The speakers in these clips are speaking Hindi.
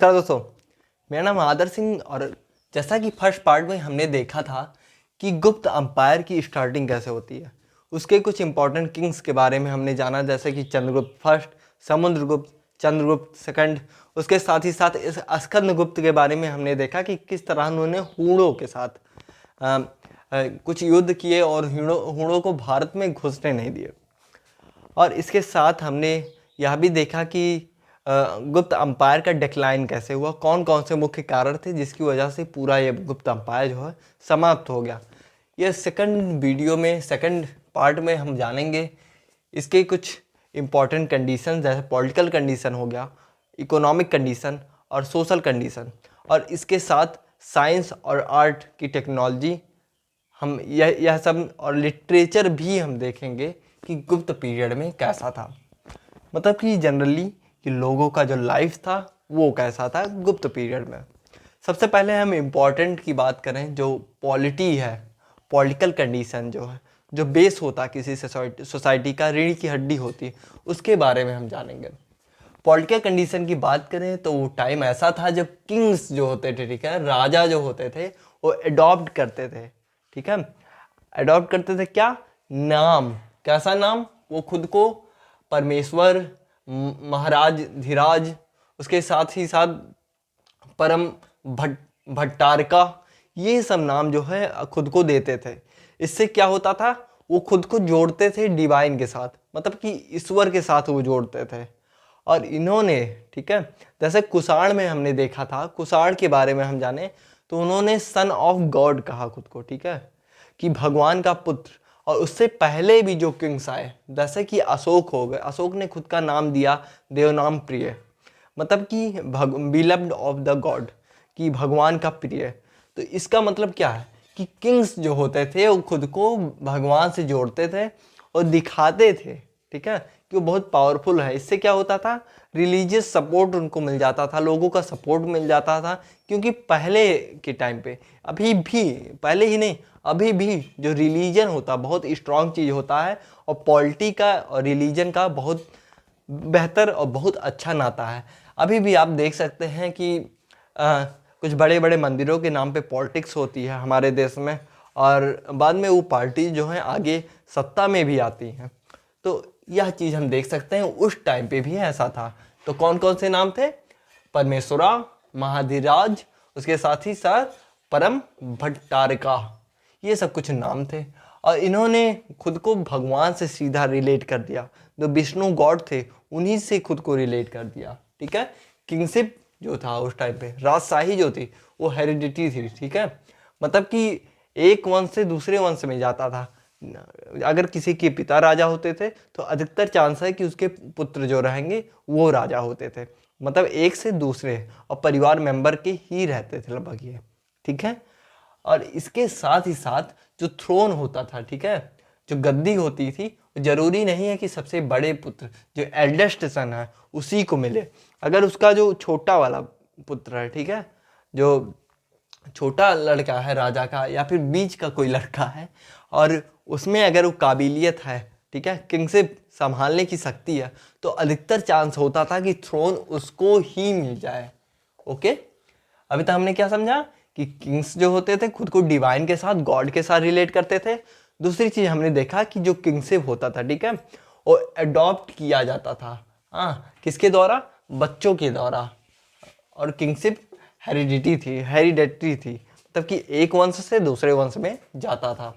नमस्कार दोस्तों, मेरा नाम आदर सिंह। और जैसा कि फर्स्ट पार्ट में हमने देखा था कि गुप्त अंपायर की स्टार्टिंग कैसे होती है, उसके कुछ इंपॉर्टेंट किंग्स के बारे में हमने जाना, जैसे कि चंद्रगुप्त फर्स्ट, समुद्रगुप्त, चंद्रगुप्त सेकंड। उसके साथ ही साथ इस स्कंदगुप्त के बारे में हमने देखा कि किस तरह उन्होंने हूणों के साथ कुछ युद्ध किए और हूणों को भारत में घुसने नहीं दिए। और इसके साथ हमने यह भी देखा कि गुप्त अंपायर का डिक्लाइन कैसे हुआ, कौन कौन से मुख्य कारण थे जिसकी वजह से पूरा ये गुप्त अंपायर जो है समाप्त हो गया। ये सेकंड वीडियो में, सेकंड पार्ट में हम जानेंगे इसके कुछ इम्पॉर्टेंट कंडीशन, जैसे पॉलिटिकल कंडीशन हो गया, इकोनॉमिक कंडीशन और सोशल कंडीशन। और इसके साथ साइंस और आर्ट की टेक्नोलॉजी, हम यह सब और लिटरेचर भी हम देखेंगे कि गुप्त पीरियड में कैसा था। मतलब कि जनरली कि लोगों का जो लाइफ था वो कैसा था गुप्त पीरियड में। सबसे पहले हम इम्पॉर्टेंट की बात करें, जो पॉलिटी है, पॉलिटिकल कंडीशन जो है, जो बेस होता है किसी सोसाइटी का, रीढ़ की हड्डी होती, उसके बारे में हम जानेंगे। पॉलिटिकल कंडीशन की बात करें तो वो टाइम ऐसा था जब किंग्स जो होते थे, ठीक है, राजा जो होते थे, वो एडॉप्ट करते थे, ठीक है, एडॉप्ट करते थे क्या नाम, कैसा नाम, वो खुद को परमेश्वर, महाराज धीराज, उसके साथ ही साथ परम भट्टारका, ये सब नाम जो है खुद को देते थे। इससे क्या होता था, वो खुद को जोड़ते थे डिवाइन के साथ, मतलब कि ईश्वर के साथ वो जोड़ते थे। और इन्होंने, ठीक है, जैसे कुषाण में हमने देखा था, कुषाण के बारे में हम जाने तो उन्होंने सन ऑफ गॉड कहा खुद को, ठीक है, कि भगवान का पुत्र। और उससे पहले भी जो किंग्स आए, जैसे कि अशोक हो गए, अशोक ने खुद का नाम दिया देवनाम प्रिय, मतलब कि बिलव्ड ऑफ द गॉड, कि भगवान का प्रिय। तो इसका मतलब क्या है कि किंग्स जो होते थे वो खुद को भगवान से जोड़ते थे और दिखाते थे, ठीक है, कि वो बहुत पावरफुल है। इससे क्या होता था, रिलीजियस सपोर्ट उनको मिल जाता था, लोगों का सपोर्ट मिल जाता था। क्योंकि पहले के टाइम पे, अभी भी, पहले ही नहीं, अभी भी जो रिलीजन होता बहुत स्ट्रांग चीज़ होता है, और पॉलिटी का और रिलीजन का बहुत बेहतर और बहुत अच्छा नाता है। अभी भी आप देख सकते हैं कि कुछ बड़े बड़े मंदिरों के नाम पे पॉलिटिक्स होती है हमारे देश में, और बाद में वो पार्टी जो है आगे सत्ता में भी आती हैं। तो यह चीज़ हम देख सकते हैं उस टाइम पे भी ऐसा था। तो कौन कौन से नाम थे, परमेश्वरा, महाधिराज, उसके साथ ही साथ परम भट्टारका, ये सब कुछ नाम थे। और इन्होंने खुद को भगवान से सीधा रिलेट कर दिया, जो विष्णु गॉड थे उन्हीं से खुद को रिलेट कर दिया, ठीक है। किंगशिप जो था उस टाइम पे, राजशाही जो थी वो हेरिडिटी थी, ठीक है, मतलब कि एक वंश से दूसरे वंश में जाता था। अगर किसी के पिता राजा होते थे तो अधिकतर चांस है कि उसके पुत्र जो रहेंगे वो राजा होते थे, मतलब एक से दूसरे, और परिवार मेंबर के ही रहते थे लगभग ये, ठीक है। और इसके साथ ही साथ जो थ्रोन होता था, ठीक है, जो गद्दी होती थी, जरूरी नहीं है कि सबसे बड़े पुत्र, जो एल्डेस्ट सन है, उसी को मिले। अगर उसका जो छोटा वाला पुत्र है, ठीक है, जो छोटा लड़का है राजा का, या फिर बीच का कोई लड़का है, और उसमें अगर वो काबिलियत है, ठीक है, किंगशिप संभालने की शक्ति है, तो अधिकतर चांस होता था कि थ्रोन उसको ही मिल जाए। ओके, अभी तक हमने क्या समझा कि किंग्स जो होते थे खुद को डिवाइन के साथ, गॉड के साथ रिलेट करते थे। दूसरी चीज हमने देखा कि जो किंगशिप होता था, ठीक है, वो अडॉप्ट किया जाता था, हाँ, किसके द्वारा, बच्चों के द्वारा। और किंगशिप हेरिडेटरी थी, मतलब कि एक वंश से दूसरे वंश में जाता था।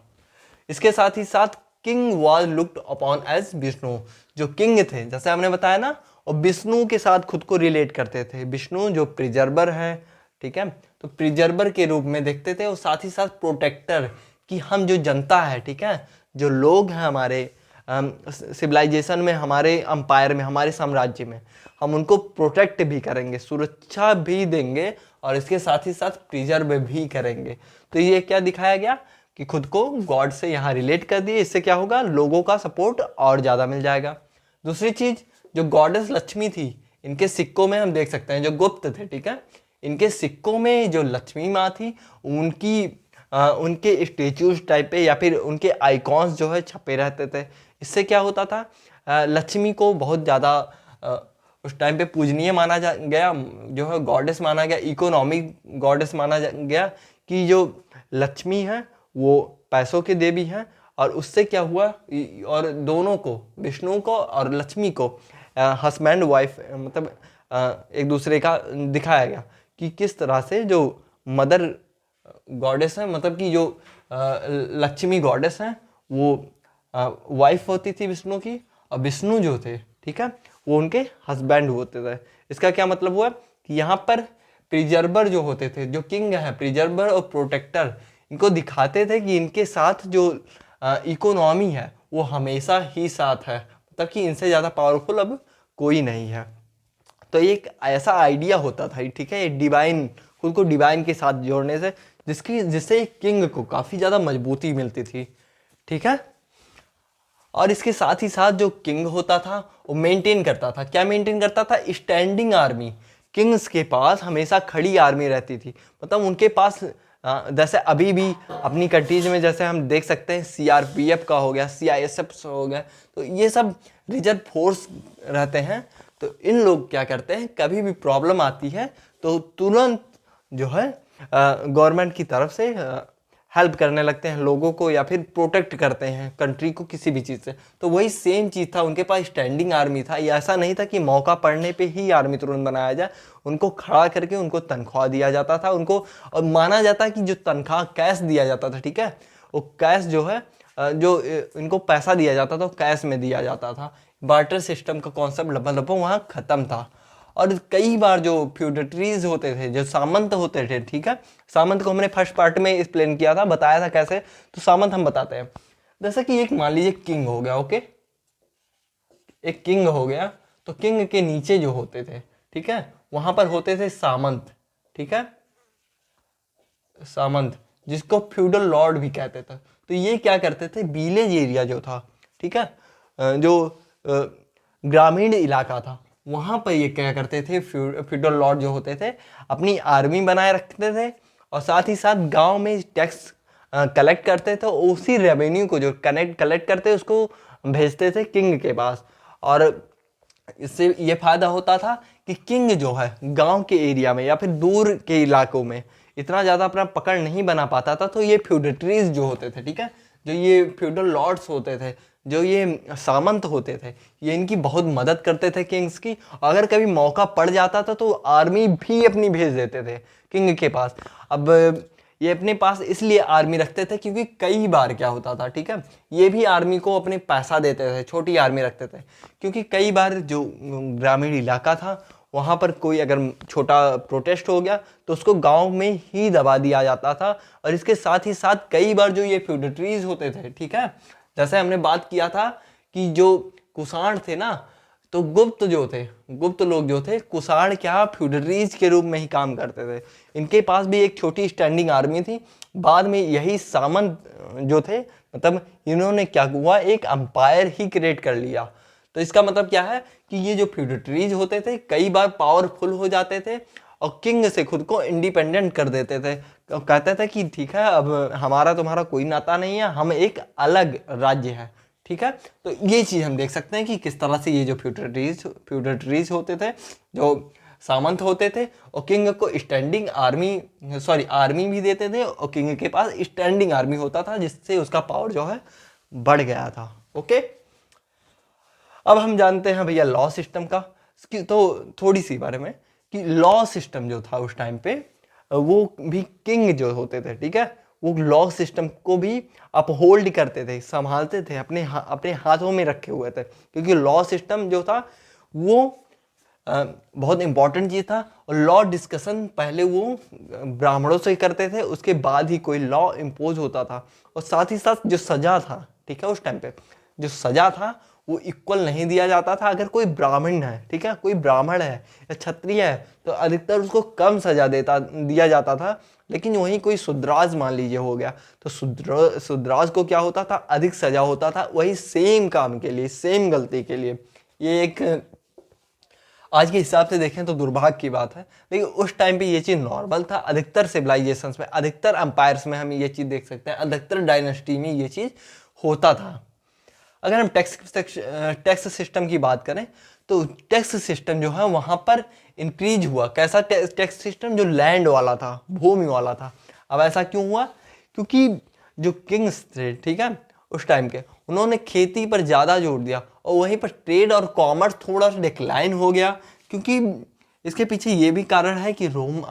इसके साथ ही साथ king was looked upon as Vishnu, जो किंग थे जैसे हमने बताया ना, और विष्णु के साथ खुद को रिलेट करते थे। विष्णु जो प्रिजर्वर है, ठीक है, तो प्रिजर्वर के रूप में देखते थे, और साथ ही साथ प्रोटेक्टर, कि हम जो जनता है, ठीक है, जो लोग हैं हमारे सिविलाइजेशन में, हमारे अंपायर में, हमारे साम्राज्य में, हम उनको प्रोटेक्ट भी करेंगे, सुरक्षा भी देंगे, और इसके साथ ही साथ प्रिजर्व भी करेंगे। तो ये क्या दिखाया गया कि खुद को गॉड से यहाँ रिलेट कर दिए। इससे क्या होगा, लोगों का सपोर्ट और ज़्यादा मिल जाएगा। दूसरी चीज, जो गॉडेस लक्ष्मी थी, इनके सिक्कों में हम देख सकते हैं, जो गुप्त थे, ठीक है, इनके सिक्कों में जो लक्ष्मी माँ थी, उनके स्टेच्यूज टाइप पे या फिर उनके आइकॉन्स जो है छपे रहते थे। इससे क्या होता था, लक्ष्मी को बहुत ज़्यादा उस टाइम पे पूजनीय माना गया, जो है गॉडेस माना गया, इकोनॉमिक गॉडेस माना गया कि जो लक्ष्मी है वो पैसों की देवी है। और उससे क्या हुआ, और दोनों को, विष्णु को और लक्ष्मी को हस्बैंड वाइफ मतलब एक दूसरे का दिखाया गया कि किस तरह से जो मदर गॉडेस है, मतलब कि जो लक्ष्मी गॉडेस हैं वो वाइफ होती थी विष्णु की, और विष्णु जो थे, ठीक है, वो उनके हस्बैंड होते थे। इसका क्या मतलब हुआ कि यहाँ पर प्रिजर्वर जो होते थे, जो किंग है, प्रिजर्वर और प्रोटेक्टर, इनको दिखाते थे कि इनके साथ जो इकोनॉमी है वो हमेशा ही साथ है, मतलब कि इनसे ज़्यादा पावरफुल अब कोई नहीं है। तो एक ऐसा आइडिया होता था, ठीक है, डिवाइन, खुद को डिवाइन के साथ जोड़ने से, जिससे किंग को काफ़ी ज़्यादा मजबूती मिलती थी, ठीक है। और इसके साथ ही साथ जो किंग होता था वो मेंटेन करता था, क्या मेंटेन करता था, स्टैंडिंग आर्मी। किंग्स के पास हमेशा खड़ी आर्मी रहती थी, मतलब उनके पास जैसे अभी भी अपनी कंट्रीज में जैसे हम देख सकते हैं सीआरपीएफ का हो गया, सीआईएसएफ हो गया, तो ये सब रिजर्व फोर्स रहते हैं। तो इन लोग क्या करते हैं, कभी भी प्रॉब्लम आती है तो तुरंत जो है गवर्नमेंट की तरफ से हेल्प करने लगते हैं लोगों को, या फिर प्रोटेक्ट करते हैं कंट्री को किसी भी चीज़ से। तो वही सेम चीज़ था, उनके पास स्टैंडिंग आर्मी था। ये ऐसा नहीं था कि मौका पड़ने पे ही आर्मी तुरंत बनाया जाए, उनको खड़ा करके उनको तनख्वाह दिया जाता था उनको, और माना जाता है कि जो तनख्वाह कैश दिया जाता था, ठीक है, वो कैश जो है जो इनको पैसा दिया जाता था वो कैश में दिया जाता था। बार्टर सिस्टम का कॉन्सेप्ट लगभग वहाँ ख़त्म था। और कई बार जो फ्यूडेटरीज होते थे, जो सामंत होते थे, ठीक है, सामंत को हमने फर्स्ट पार्ट में एक्सप्लेन किया था, बताया था कैसे। तो सामंत हम बताते हैं, जैसे कि एक मान लीजिए किंग हो गया, ओके, एक किंग हो गया, तो किंग के नीचे जो होते थे, ठीक है, वहां पर होते थे सामंत, ठीक है, सामंत, जिसको फ्यूडल लॉर्ड भी कहते थे। तो ये क्या करते थे, विलेज एरिया जो था, ठीक है, जो ग्रामीण इलाका था, वहाँ पर ये क्या करते थे, फ्यूडल लॉर्ड जो होते थे अपनी आर्मी बनाए रखते थे, और साथ ही साथ गांव में टैक्स कलेक्ट करते थे। उसी रेवेन्यू को जो कलेक्ट करते उसको भेजते थे किंग के पास। और इससे ये फायदा होता था कि किंग जो है गांव के एरिया में या फिर दूर के इलाकों में इतना ज़्यादा अपना पकड़ नहीं बना पाता था। तो ये फ्यूडेटरीज जो होते थे, ठीक है, जो ये फ्यूडल लॉर्ड्स होते थे, जो ये सामंत होते थे, ये इनकी बहुत मदद करते थे किंग्स की। अगर कभी मौका पड़ जाता था तो आर्मी भी अपनी भेज देते थे किंग के पास। अब ये अपने पास इसलिए आर्मी रखते थे क्योंकि कई बार क्या होता था, ठीक है, ये भी आर्मी को अपने पैसा देते थे, छोटी आर्मी रखते थे, क्योंकि कई बार जो ग्रामीण इलाका था वहाँ पर कोई अगर छोटा प्रोटेस्ट हो गया तो उसको गांव में ही दबा दिया जाता था। और इसके साथ ही साथ कई बार जो ये फ्यूडेटरीज होते थे, ठीक है, जैसे हमने बात किया था कि जो कुषाण थे ना, तो गुप्त जो थे, गुप्त लोग जो थे, कुषाण क्या फ्यूडरीज के रूप में ही काम करते थे। इनके पास भी एक छोटी स्टैंडिंग आर्मी थी। बाद में यही सामंत जो थे, मतलब इन्होंने क्या हुआ, एक अंपायर ही क्रिएट कर लिया। तो इसका मतलब क्या है कि ये जो फ्यूडरीज होते थे कई बार पावरफुल हो जाते थे और किंग से खुद को इंडिपेंडेंट कर देते थे। तो कहते थे कि ठीक है, अब हमारा तुम्हारा कोई नाता नहीं है, हम एक अलग राज्य है, ठीक है। तो ये चीज़ हम देख सकते हैं कि किस तरह से ये जो फ्यूडेटरीज होते थे, जो सामंत होते थे, और किंग को स्टैंडिंग आर्मी, सॉरी आर्मी भी देते थे, और किंग के पास स्टैंडिंग आर्मी होता था जिससे उसका पावर जो है बढ़ गया था। ओके, अब हम जानते हैं भैया लॉ सिस्टम का, तो थोड़ी सी बारे में कि लॉ सिस्टम जो था उस टाइम पे, वो भी किंग जो होते थे, ठीक है, वो लॉ सिस्टम को भी अपहोल्ड करते थे, संभालते थे, अपने हाथों में रखे हुए थे, क्योंकि लॉ सिस्टम जो था वो बहुत इंपॉर्टेंट चीज़ था। और लॉ डिस्कशन पहले वो ब्राह्मणों से करते थे, उसके बाद ही कोई लॉ इम्पोज होता था। और साथ ही साथ जो सजा था, ठीक है, उस टाइम पे जो सजा था वो इक्वल नहीं दिया जाता था। अगर कोई ब्राह्मण है, ठीक है, कोई ब्राह्मण है या क्षत्रिय है तो अधिकतर उसको कम सजा दिया जाता था। लेकिन वहीं कोई शूद्राज मान लीजिए हो गया तो शूद्राज को क्या होता था, अधिक सजा होता था, वही सेम काम के लिए, सेम गलती के लिए। ये एक आज के हिसाब से देखें तो दुर्भाग्य की बात है, लेकिन उस टाइम पे ये चीज़ नॉर्मल था। अधिकतर सिविलाइजेशंस में, अधिकतर एम्पायर्स में हम ये चीज़ देख सकते हैं, अधिकतर डायनेस्टी में ये चीज़ होता था। अगर हम टैक्स सिस्टम की बात करें तो टैक्स सिस्टम जो है वहाँ पर इंक्रीज हुआ। कैसा टैक्स सिस्टम? जो लैंड वाला था, भूमि वाला था। अब ऐसा क्यों हुआ? क्योंकि जो किंग्स थे, ठीक है, उस टाइम के, उन्होंने खेती पर ज़्यादा जोर दिया और वहीं पर ट्रेड और कॉमर्स थोड़ा सा डिक्लाइन हो गया। क्योंकि इसके पीछे ये भी कारण है कि रोमन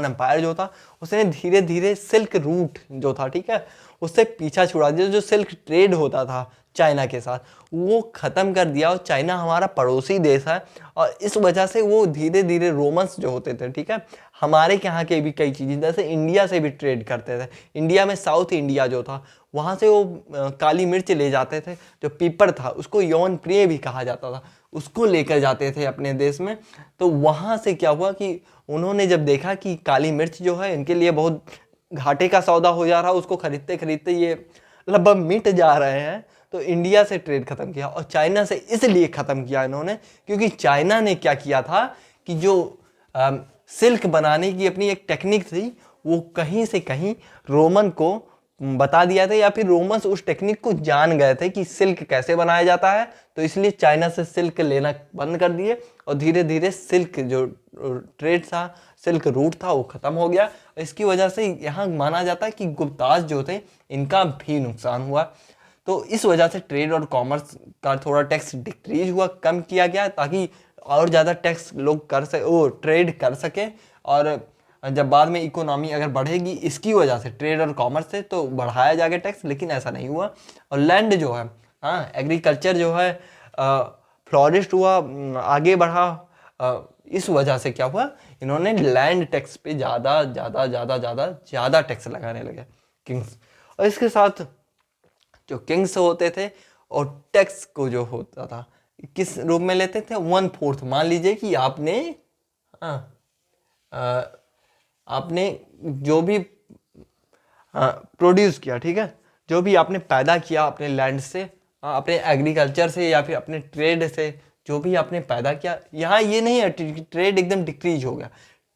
एम्पायर जो था उसने धीरे धीरे सिल्क रूट जो था, ठीक है, उससे पीछा छुड़ा दिया। जो सिल्क ट्रेड होता था चाइना के साथ, वो ख़त्म कर दिया। और चाइना हमारा पड़ोसी देश है और इस वजह से वो धीरे धीरे रोमन्स जो होते थे, ठीक है, हमारे यहाँ के भी कई चीज़ें जैसे इंडिया से भी ट्रेड करते थे। इंडिया में साउथ इंडिया जो था वहाँ से वो काली मिर्च ले जाते थे, जो पीपर था उसको यौन प्रिय भी कहा जाता था, उसको लेकर जाते थे अपने देश में। तो वहाँ से क्या हुआ कि उन्होंने जब देखा कि काली मिर्च जो है इनके लिए बहुत घाटे का सौदा हो जा रहा, उसको खरीदते खरीदते ये लगभग मिट जा रहे हैं, तो इंडिया से ट्रेड खत्म किया। और चाइना से इसलिए खत्म किया इन्होंने क्योंकि चाइना ने क्या किया था कि जो सिल्क बनाने की अपनी एक टेक्निक थी वो कहीं से कहीं रोमन को बता दिया था, या फिर रोमन्स उस टेक्निक को जान गए थे कि सिल्क कैसे बनाया जाता है, तो इसलिए चाइना से सिल्क लेना बंद कर दिए और धीरे धीरे सिल्क जो ट्रेड था, सिल्क रूट था, वो खत्म हो गया। इसकी वजह से यहाँ माना जाता है कि गुप्ताज जो थे इनका भी नुकसान हुआ। तो इस वजह से ट्रेड और कॉमर्स का थोड़ा टैक्स डिक्रीज हुआ, कम किया गया, ताकि और ज़्यादा टैक्स लोग ट्रेड कर सके। और जब बाद में इकोनॉमी अगर बढ़ेगी इसकी वजह से, ट्रेड और कॉमर्स से, तो बढ़ाया जाएगा टैक्स, लेकिन ऐसा नहीं हुआ। और लैंड जो है, हाँ, एग्रीकल्चर जो है फ्लॉरिश हुआ, आगे बढ़ा। इस वजह से क्या हुआ, इन्होंने लैंड टैक्स पे ज़्यादा ज़्यादा ज़्यादा ज़्यादा ज़्यादा टैक्स लगाने लगे किंग्स। और इसके साथ जो किंग्स होते थे और टैक्स को जो होता था किस रूप में लेते थे? 1/4। मान लीजिए कि आपने जो भी प्रोड्यूस किया, ठीक है, जो भी आपने पैदा किया अपने लैंड से, अपने एग्रीकल्चर से या फिर अपने ट्रेड से, जो भी आपने पैदा किया, यहाँ ये नहीं है ट्रेड एकदम डिक्रीज हो गया,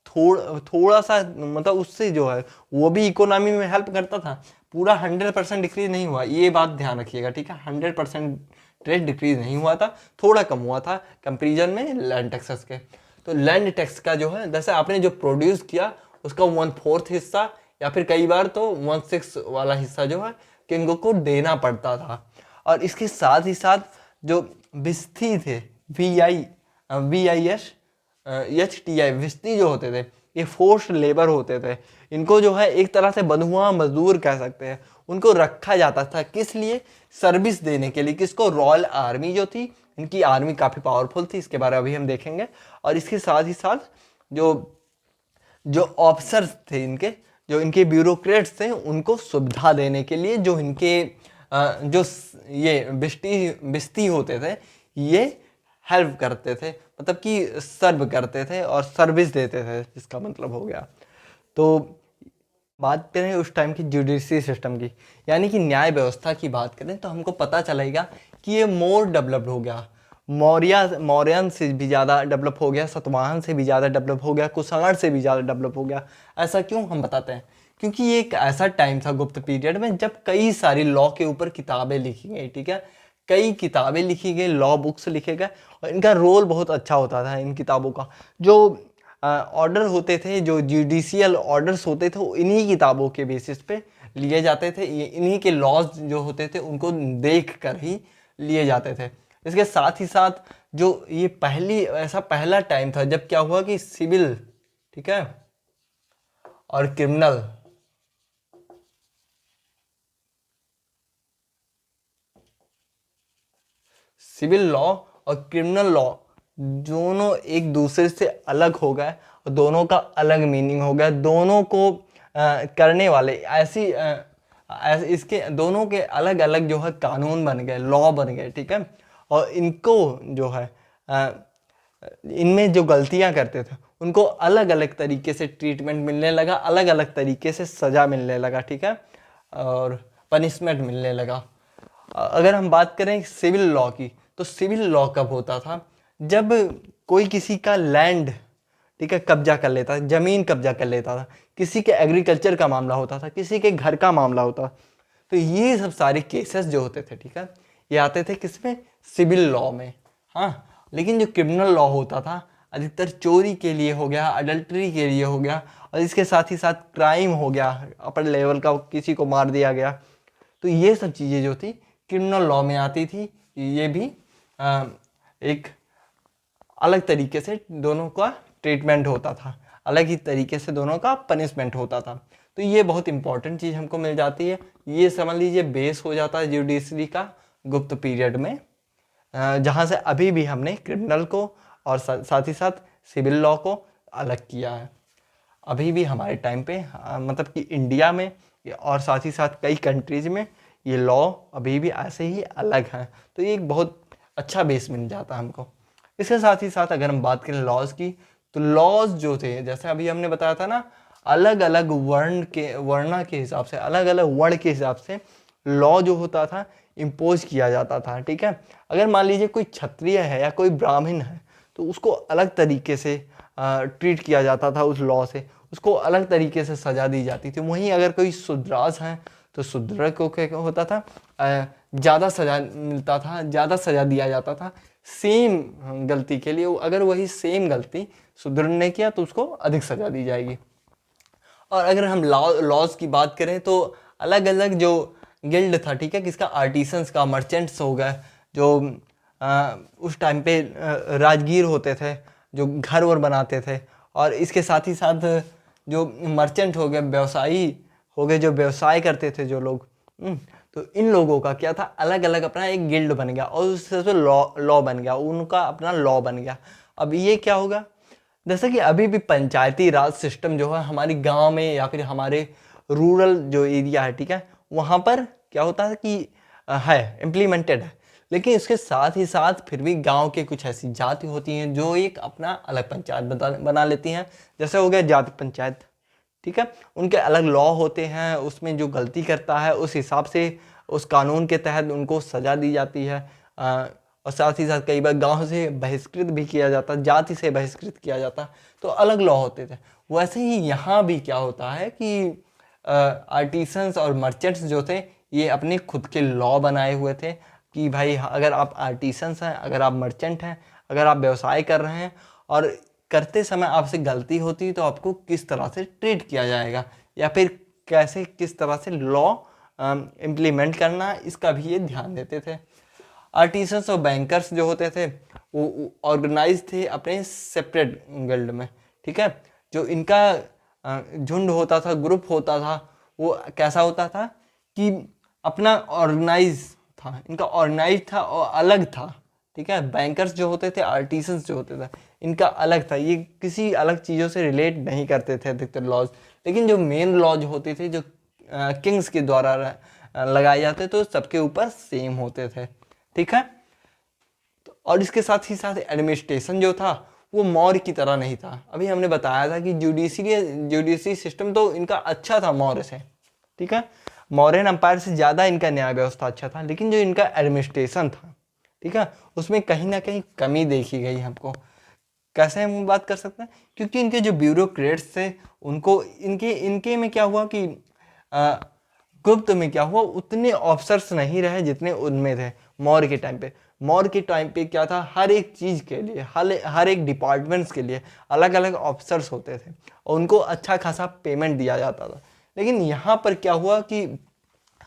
थोड़ा सा, मतलब उससे जो है वो भी इकोनॉमी में हेल्प करता था। पूरा 100% डिक्रीज नहीं हुआ, ये बात ध्यान रखिएगा, ठीक है। 100% ट्रेड डिक्रीज नहीं हुआ था, थोड़ा कम हुआ था कंपेरिजन में लैंड टैक्सेस के। तो लैंड टैक्स का जो है, जैसे आपने जो प्रोड्यूस किया उसका 1/4 हिस्सा या फिर कई बार तो 1/6 वाला हिस्सा जो है किंगों को देना पड़ता था। और इसके साथ ही साथ जो भिस्ती थे, VISHTI भिस्ती जो होते थे, ये फोर्स्ड लेबर होते थे। इनको जो है एक तरह से बंधुआ मजदूर कह सकते हैं। उनको रखा जाता था किस लिए? सर्विस देने के लिए। किसको? रॉयल आर्मी जो थी, इनकी आर्मी काफ़ी पावरफुल थी, इसके बारे में अभी हम देखेंगे। और इसके साथ ही साथ जो जो ऑफिसर्स थे इनके, जो इनके ब्यूरोक्रेट्स थे, उनको सुविधा देने के लिए जो इनके जो ये बिस्ती होते थे, ये हेल्प करते थे, मतलब कि सर्व करते थे और सर्विस देते थे, जिसका मतलब हो गया। तो बात करें उस टाइम की जुडिशरी सिस्टम की, यानी कि न्याय व्यवस्था की बात करें, तो हमको पता चलेगा कि ये मोर डेवलप्ड हो गया। मौर्यन से भी ज़्यादा डेवलप हो गया, सातवाहन से भी ज़्यादा डेवलप हो गया, कुषाण से भी ज़्यादा डेवलप हो गया। ऐसा क्यों? हम बताते हैं। क्योंकि ये एक ऐसा टाइम था गुप्त पीरियड में जब कई सारी लॉ के ऊपर किताबें लिखी गई, ठीक है, कई किताबें लिखी गई, लॉ बुक्स लिखे गए, और इनका रोल बहुत अच्छा होता था। इन किताबों का जो ऑर्डर होते थे, जो जुडिशियल ऑर्डर्स होते थे, वो इन्हीं किताबों के बेसिस पे लिए जाते थे। इन्हीं के लॉज जो होते थे उनको देख कर ही लिए जाते थे। इसके साथ ही साथ जो ये पहला टाइम था जब क्या हुआ कि सिविल, ठीक है, और क्रिमिनल, सिविल लॉ और क्रिमिनल लॉ दोनों एक दूसरे से अलग हो गए और दोनों का अलग मीनिंग हो गया। दोनों को करने वाले इसके दोनों के अलग अलग जो है कानून बन गए, लॉ बन गए, ठीक है। और इनको जो है इनमें जो गलतियां करते थे उनको अलग अलग तरीके से ट्रीटमेंट मिलने लगा, अलग अलग तरीके से सज़ा मिलने लगा, ठीक है, और पनिशमेंट मिलने लगा। अगर हम बात करें सिविल लॉ की, तो सिविल लॉ कब होता था? जब कोई किसी का लैंड, ठीक है, कब्जा कर लेता था, ज़मीन कब्जा कर लेता था, किसी के एग्रीकल्चर का मामला होता था, किसी के घर का मामला होता, तो ये सब सारे केसेस जो होते थे, ठीक है, ये आते थे किसमें? सिविल लॉ में। हाँ, लेकिन जो क्रिमिनल लॉ होता था अधिकतर चोरी के लिए हो गया, अडल्ट्री के लिए हो गया, और इसके साथ ही साथ क्राइम हो गया, अपर लेवल का किसी को मार दिया गया। तो ये सब चीज़ें जो थी क्रिमिनल लॉ में आती थी। ये भी एक अलग तरीके से दोनों का ट्रीटमेंट होता था, अलग ही तरीके से दोनों का पनिशमेंट होता था। तो ये बहुत इंपॉर्टेंट चीज़ हमको मिल जाती है। ये समझ लीजिए बेस हो जाता है जुडिशरी का गुप्त पीरियड में, जहाँ से अभी भी हमने क्रिमिनल को और साथ ही साथ सिविल लॉ को अलग किया है। अभी भी हमारे टाइम पे मतलब कि इंडिया में और साथ ही साथ कई कंट्रीज़ में ये लॉ अभी भी ऐसे ही अलग हैं। तो ये एक बहुत अच्छा बेस मिल जाता है हमको। इसके साथ ही साथ अगर हम बात करें लॉज की, तो लॉज जो थे जैसे अभी हमने बताया था ना, अलग अलग वर्णा के हिसाब से, अलग अलग वर्ण के हिसाब से लॉ जो होता था इम्पोज किया जाता था। ठीक है, अगर मान लीजिए कोई क्षत्रिय है या कोई ब्राह्मण है तो उसको अलग तरीके से ट्रीट किया जाता था उस लॉ से, उसको अलग तरीके से सज़ा दी जाती थी। वहीं अगर कोई शूद्रास है तो शूद्र को क्या होता था, ज़्यादा सज़ा मिलता था, ज़्यादा सज़ा दिया जाता था सेम गलती के लिए। अगर वही सेम गलती शूद्र ने किया तो उसको अधिक सज़ा दी जाएगी। और अगर हम लॉज की बात करें तो अलग अलग जो गिल्ड था, ठीक है, किसका, आर्टिसंस का, मर्चेंट्स हो गए, जो उस टाइम पे राजगीर होते थे जो घर वर बनाते थे, और इसके साथ ही साथ जो मर्चेंट हो गए, व्यवसायी हो गए, जो व्यवसाय करते थे जो लोग, तो इन लोगों का क्या था, अलग अलग अपना एक गिल्ड बन गया और उससे लॉ बन गया, उनका अपना लॉ बन गया। अब ये क्या होगा, जैसे कि अभी भी पंचायती राज सिस्टम जो है हमारी गांव में या फिर हमारे रूरल जो एरिया है, ठीक है, वहाँ पर क्या होता है कि है इम्प्लीमेंटेड है। लेकिन इसके साथ ही साथ फिर भी गांव के कुछ ऐसी जाति होती हैं जो एक अपना अलग पंचायत बना लेती हैं। जैसे हो गया जाति पंचायत, ठीक है, उनके अलग लॉ होते हैं, उसमें जो गलती करता है उस हिसाब से उस कानून के तहत उनको सज़ा दी जाती है। और साथ ही साथ कई बार गांव से बहिष्कृत भी किया जाता, जाति से बहिष्कृत किया जाता, तो अलग लॉ होते थे। वैसे ही यहाँ भी क्या होता है कि आर्टिसंस और मर्चेंट्स जो थे ये अपने खुद के लॉ बनाए हुए थे कि भाई अगर आप आर्टिसंस हैं, अगर आप मर्चेंट हैं, अगर आप व्यवसाय कर रहे हैं और करते समय आपसे गलती होती तो आपको किस तरह से ट्रीट किया जाएगा, या फिर कैसे किस तरह से लॉ इम्प्लीमेंट करना, इसका भी ये ध्यान देते थे। आर्टिसंस और बैंकर्स जो होते थे वो ऑर्गेनाइज थे अपने सेपरेट गिल्ड में, ठीक है। जो इनका झुंड होता था, ग्रुप होता था, वो कैसा होता था कि अपना ऑर्गेनाइज था, इनका ऑर्गेनाइज था और अलग था, ठीक है। बैंकर्स जो होते थे, आर्टिसंस जो होते थे, इनका अलग था, ये किसी अलग चीज़ों से रिलेट नहीं करते थे अधिकतर लॉज। लेकिन जो मेन लॉज होते थे जो किंग्स के द्वारा लगाए जाते तो सबके ऊपर सेम होते थे, ठीक है। और इसके साथ ही साथ एडमिनिस्ट्रेशन जो था वो मौर्य की तरह नहीं था। अभी हमने बताया था कि जुडिशरी सिस्टम तो इनका अच्छा था मौर्य से, ठीक है, मौर्यन एम्पायर से ज़्यादा इनका न्याय व्यवस्था अच्छा था। लेकिन जो इनका एडमिनिस्ट्रेशन था, ठीक है, उसमें कहीं ना कहीं कमी देखी गई हमको। कैसे हम बात कर सकते हैं, क्योंकि इनके जो ब्यूरोक्रेट्स थे उनको इनके में क्या हुआ कि गुप्त में क्या हुआ, उतने ऑफिसर्स नहीं रहे जितने उनमें थे मौर्य के टाइम पे। मौर्य के टाइम पे क्या था, हर एक चीज़ के लिए, हर एक डिपार्टमेंट्स के लिए अलग अलग ऑफिसर्स होते थे और उनको अच्छा खासा पेमेंट दिया जाता था। लेकिन यहाँ पर क्या हुआ कि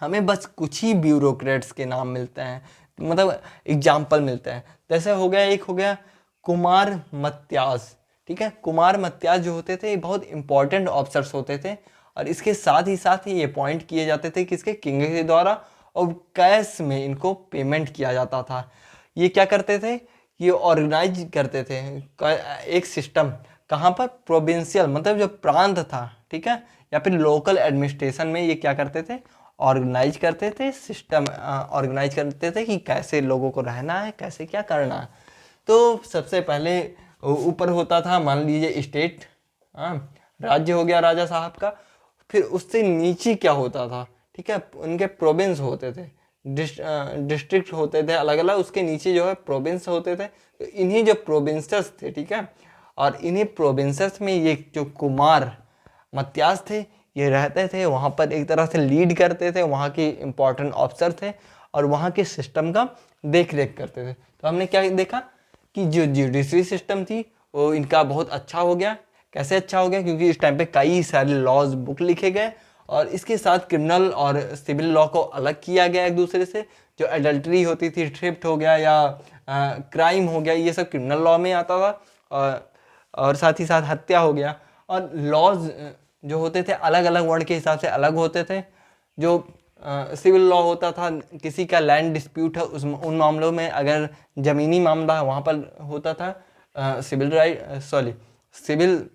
हमें बस कुछ ही ब्यूरोक्रेट्स के नाम मिलते हैं, मतलब एग्जाम्पल मिलते हैं। जैसे हो गया, एक हो गया कुमार मत्यास, ठीक है। कुमार मत्यास जो होते थे बहुत इंपॉर्टेंट ऑफिसर्स होते थे और इसके साथ ही ये अपॉइंट किए जाते थे किसके, किंग के द्वारा, और कैश में इनको पेमेंट किया जाता था। ये क्या करते थे, ये ऑर्गेनाइज करते थे एक सिस्टम, कहाँ पर, प्रोविंशियल, मतलब जो प्रांत था, ठीक है, या फिर लोकल एडमिनिस्ट्रेशन में ये क्या करते थे, ऑर्गेनाइज करते थे, सिस्टम ऑर्गेनाइज करते थे कि कैसे लोगों को रहना है, कैसे क्या करना है। तो सबसे पहले ऊपर होता था, मान लीजिए स्टेट, राज्य हो गया राजा साहब का। फिर उससे नीचे क्या होता था, ठीक है, उनके प्रोविंस होते थे, डिस्ट्रिक्ट होते थे अलग अलग, उसके नीचे जो है प्रोविंस होते थे। तो इन्हीं जो प्रोविंसेस थे, ठीक है, और इन्हीं प्रोविंसेस में ये जो कुमार मत्यास थे ये रहते थे, वहाँ पर एक तरह से लीड करते थे, वहाँ के इम्पोर्टेंट ऑफिसर थे और वहाँ के सिस्टम का देख रेख करते थे। तो हमने क्या देखा कि जो जुडिशरी सिस्टम थी वो इनका बहुत अच्छा हो गया। कैसे अच्छा हो गया? क्योंकि इस टाइम पे कई सारे लॉज बुक लिखे गए और इसके साथ क्रिमिनल और सिविल लॉ को अलग किया गया एक दूसरे से। जो एडल्ट्री होती थी, थ्रिफ्ट हो गया या क्राइम हो गया, ये सब क्रिमिनल लॉ में आता था। और साथ ही साथ हत्या हो गया। और लॉज जो होते थे अलग अलग वर्ण के हिसाब से अलग होते थे। जो सिविल लॉ होता था, किसी का लैंड डिस्प्यूट है उन मामलों में, अगर ज़मीनी मामला है वहाँ पर होता था सिविल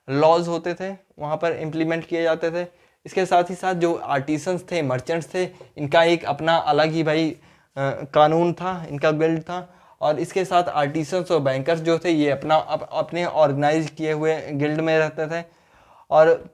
लॉज होते थे, वहाँ पर इम्प्लीमेंट किए जाते थे। इसके साथ ही साथ जो आर्टिसंस थे, मर्चेंट्स थे, इनका एक अपना अलग ही भाई कानून था, इनका गिल्ड था। और इसके साथ आर्टिसंस और बैंकर्स जो थे ये अपने ऑर्गेनाइज किए हुए गिल्ड में रहते थे। और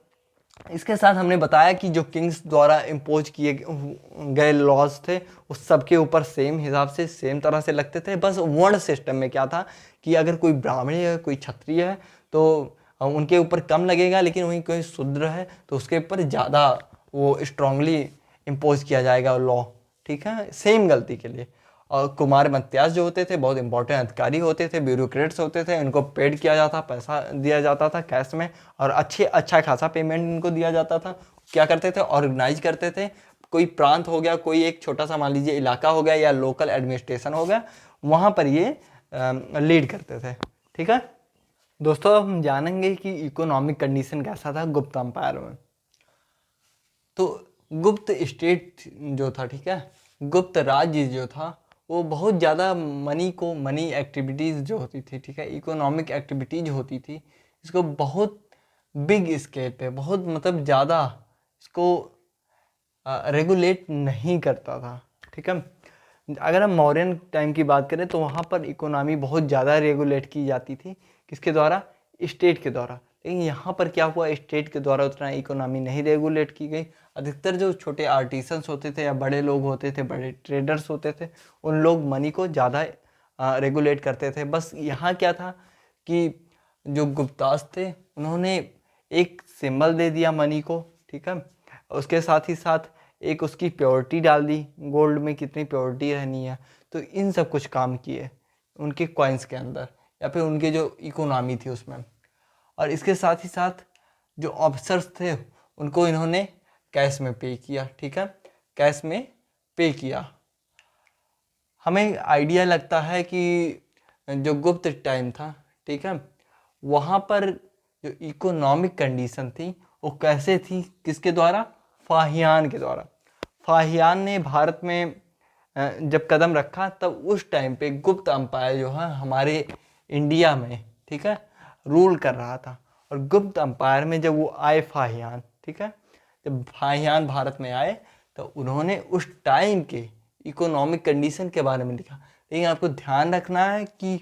इसके साथ हमने बताया कि जो किंग्स द्वारा इम्पोज किए गए लॉज थे उस सबके ऊपर सेम हिसाब से सेम तरह से लगते थे। बस वर्ण सिस्टम में क्या था कि अगर कोई ब्राह्मण है, कोई क्षत्रिय है तो उनके ऊपर कम लगेगा, लेकिन वहीं कोई शूद्र है तो उसके ऊपर ज़्यादा वो स्ट्रांगली इम्पोज किया जाएगा लॉ। ठीक है, सेम गलती के लिए। और कुमार मत्यास जो होते थे बहुत इंपॉर्टेंट अधिकारी होते थे, ब्यूरोक्रेट्स होते थे, इनको पेड किया जाता, पैसा दिया जाता था कैश में, और अच्छा खासा पेमेंट इनको दिया जाता था। क्या करते थे? ऑर्गेनाइज करते थे। कोई प्रांत हो गया, कोई एक छोटा सा मान लीजिए इलाका हो गया या लोकल एडमिनिस्ट्रेशन हो गया, वहाँ पर ये लीड करते थे। ठीक है दोस्तों, अब हम जानेंगे कि इकोनॉमिक कंडीशन कैसा था गुप्त अम्पायर में। तो गुप्त स्टेट जो था, ठीक है, गुप्त राज्य जो था वो बहुत ज़्यादा मनी एक्टिविटीज़ जो होती थी, ठीक है, इकोनॉमिक एक्टिविटीज होती थी, इसको बहुत बिग स्केल पे, बहुत मतलब ज़्यादा इसको रेगुलेट नहीं करता था। ठीक है, अगर हम मौर्यन टाइम की बात करें तो वहाँ पर इकोनॉमी बहुत ज़्यादा रेगुलेट की जाती थी। किसके द्वारा? स्टेट के द्वारा। लेकिन यहाँ पर क्या हुआ, स्टेट के द्वारा उतना इकोनॉमी नहीं रेगुलेट की गई। अधिकतर जो छोटे आर्टिसंस होते थे या बड़े लोग होते थे, बड़े ट्रेडर्स होते थे, उन लोग मनी को ज़्यादा रेगुलेट करते थे। बस यहाँ क्या था कि जो गुप्तास थे उन्होंने एक सिंबल दे दिया मनी को, ठीक है, उसके साथ ही साथ एक उसकी प्योरिटी डाल दी, गोल्ड में कितनी प्योरिटी रहनी है। तो इन सब कुछ काम किए उनके कॉइन्स के अंदर या फिर उनके जो इकोनॉमी थी उसमें। और इसके साथ ही साथ जो ऑफिसर्स थे उनको इन्होंने कैश में पे किया। ठीक है, कैश में पे किया। हमें आइडिया लगता है कि जो गुप्त टाइम था, ठीक है, वहाँ पर जो इकोनॉमिक कंडीशन थी वो कैसे थी? किसके द्वारा? फाहियान के द्वारा। फाहियान ने भारत में जब कदम रखा तब उस टाइम पे गुप्त अम्पायर जो है हमारे इंडिया में, ठीक है, रूल कर रहा था। और गुप्त अम्पायर में जब वो आए फाहियान, ठीक है, जब फाहियान भारत में आए तो उन्होंने उस टाइम के इकोनॉमिक कंडीशन के बारे में लिखा। लेकिन आपको ध्यान रखना है कि